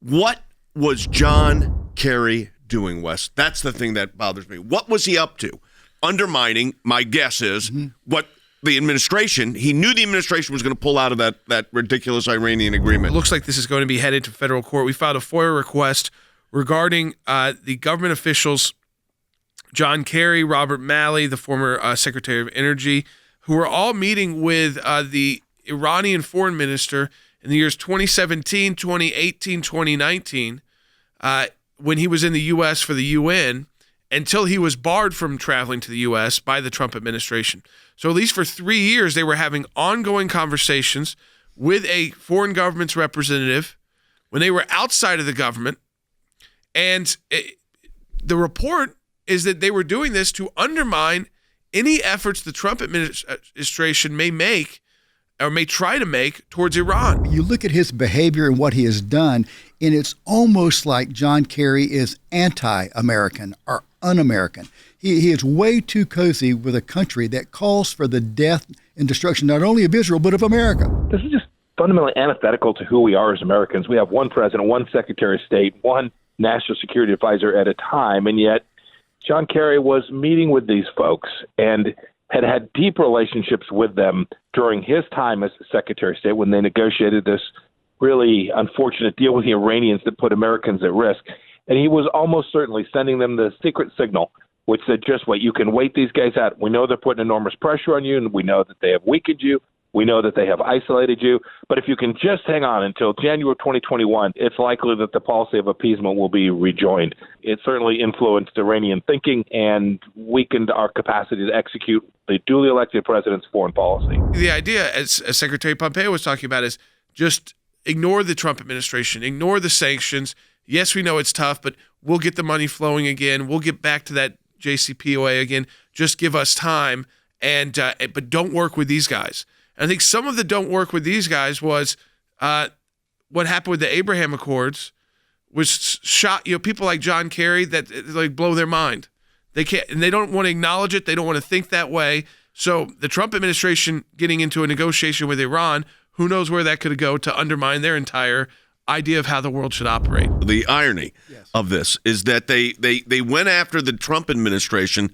What was John Kerry doing, Wes? That's the thing that bothers me. What was he up to? Undermining, my guess is, what the administration, he knew the administration was going to pull out of that ridiculous Iranian agreement. It looks like this is going to be headed to federal court. We filed a FOIA request regarding the government officials, John Kerry, Robert Malley, the former Secretary of Energy, who were all meeting with the Iranian foreign minister in the years 2017, 2018, 2019, when he was in the U.S. for the UN, until he was barred from traveling to the U.S. by the Trump administration. So at least for 3 years, they were having ongoing conversations with a foreign government's representative when they were outside of the government. And the report is that they were doing this to undermine any efforts the Trump administration may make or may try to make towards Iran. You look at his behavior and what he has done, and it's almost like John Kerry is anti-American or un-American. He is way too cozy with a country that calls for the death and destruction not only of Israel, but of America. This is just fundamentally antithetical to who we are as Americans. We have one president, one secretary of state, one national security advisor at a time, and yet John Kerry was meeting with these folks and had deep relationships with them during his time as Secretary of State when they negotiated this really unfortunate deal with the Iranians that put Americans at risk. And he was almost certainly sending them the secret signal, which said, just wait, you can wait these guys out. We know they're putting enormous pressure on you, and we know that they have weakened you. We know that they have isolated you. But if you can just hang on until January 2021, it's likely that the policy of appeasement will be rejoined. It certainly influenced Iranian thinking and weakened our capacity to execute the duly elected president's foreign policy. The idea, as Secretary Pompeo was talking about, is just ignore the Trump administration, ignore the sanctions. Yes, we know it's tough, but we'll get the money flowing again. We'll get back to that JCPOA again. Just give us time, but don't work with these guys. I think some of the don't work with these guys was what happened with the Abraham Accords was shot. People like John Kerry that like blow their mind. They can't, and they don't want to acknowledge it. They don't want to think that way. So the Trump administration getting into a negotiation with Iran, who knows where that could go to undermine their entire idea of how the world should operate. The irony of this is that they went after the Trump administration,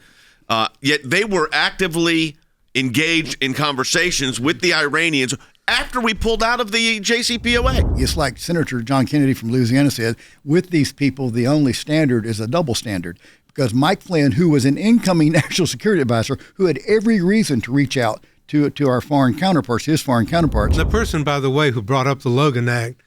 yet they were actively engaged in conversations with the Iranians after we pulled out of the JCPOA. It's like Senator John Kennedy from Louisiana said, with these people, the only standard is a double standard. Because Mike Flynn, who was an incoming national security advisor, who had every reason to reach out to our foreign counterparts, his foreign counterparts. The person, by the way, who brought up the Logan Act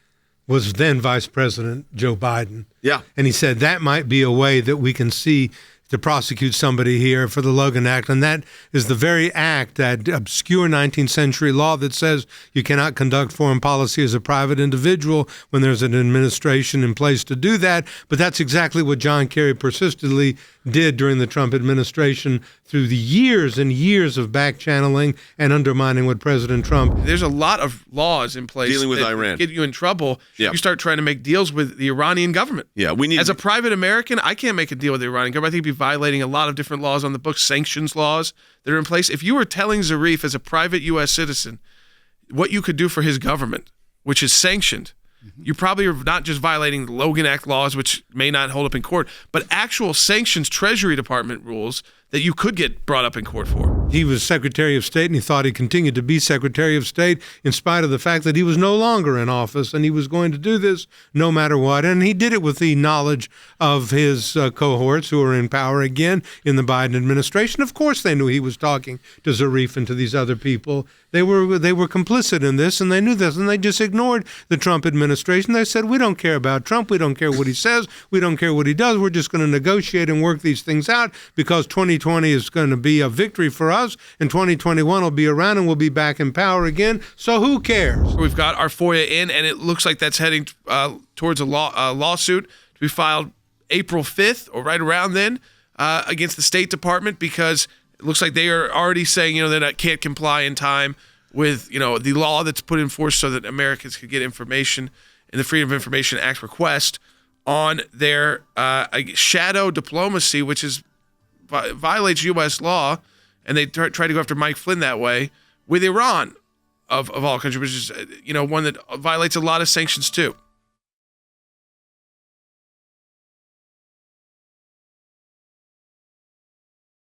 was then Vice President Joe Biden. Yeah. And he said that might be a way that we can see to prosecute somebody here for the Logan Act. And that is the very act, that obscure 19th century law that says you cannot conduct foreign policy as a private individual when there's an administration in place to do that. But that's exactly what John Kerry persistently did during the Trump administration through the years and years of back-channeling and undermining what President Trump. There's a lot of laws in place dealing with that Iran get you in trouble. Yeah. You start trying to make deals with the Iranian government. Yeah, we need. As a private American, I can't make a deal with the Iranian government. I think it'd be violating a lot of different laws on the books, sanctions laws that are in place. If you were telling Zarif as a private U.S. citizen what you could do for his government, which is sanctioned, you probably are not just violating the Logan Act laws, which may not hold up in court, but actual sanctions Treasury Department rules that you could get brought up in court for. He was Secretary of State, and he thought he continued to be Secretary of State in spite of the fact that he was no longer in office, and he was going to do this no matter what. And he did it with the knowledge of his cohorts who are in power again in the Biden administration. Of course, they knew he was talking to Zarif and to these other people. They were complicit in this, and they knew this, and they just ignored the Trump administration. They said, we don't care about Trump. We don't care what he says. We don't care what he does. We're just going to negotiate and work these things out because 2020 is going to be a victory for us, and 2021 will be around, and we'll be back in power again. So who cares? We've got our FOIA in, and it looks like that's heading towards a lawsuit to be filed April 5th or right around then against the State Department, because it looks like they are already saying, they can't comply in time with, the law that's put in force so that Americans could get information in the Freedom of Information Act request on their shadow diplomacy, which violates U.S. law, and they try to go after Mike Flynn that way with Iran, of all countries, which is one that violates a lot of sanctions too.